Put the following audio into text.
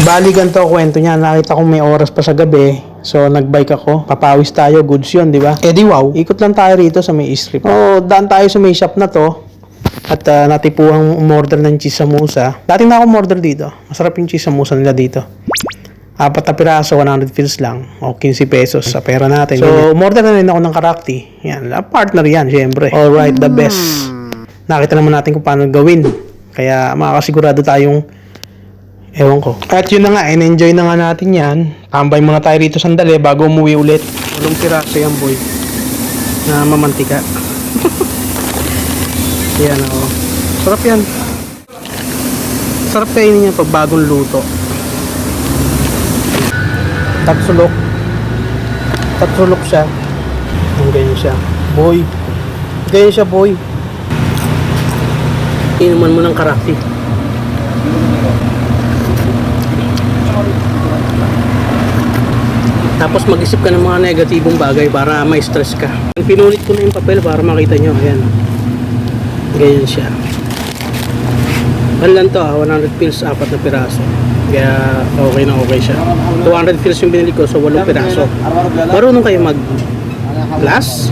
Bali ganito ang kwento niya. Nakita ko may oras pa sa gabi. So nagbike ako. Papawis tayo. Goods yun, di ba? Eh di wow. Ikot lang tayo rito sa may strip. Oh, daan tayo sa may shop na to. At natipuhang umorder ng cheese samosa. Dating na ako umorder dito. Masarap yung cheese samosa nila dito. 4 na piraso, 100 fils lang. O 15 pesos sa pera natin. So umorder na rin ako ng karakti. Yan. Partner yan, syempre. Alright, the best. Nakita naman natin kung paano gawin. Kaya makakasigurado tayong ewan ko. At yun na nga, enjoy na nga natin yan. Tambay muna tayo rito sandali bago umuwi ulit. Walong piraso yan, boy. Na mamantika. Yan, o. Sarap yan. Sarap kainin yan pag bagong luto. Tatsulok. Tatsulok siya. Ang ganyan siya. Boy. Ganyan siya, boy. Inuman mo ng karakti. Tapos mag-isip ka ng mga negatibong bagay para may stress ka. Pinulit ko na yung papel para makita nyo. Ayan. Ganyan siya. Ano lang to 100 pills, 4 na piraso. Kaya okay na okay siya. 200 pills yung binili ko, so 8 piraso. Marunong kayo mag-plus?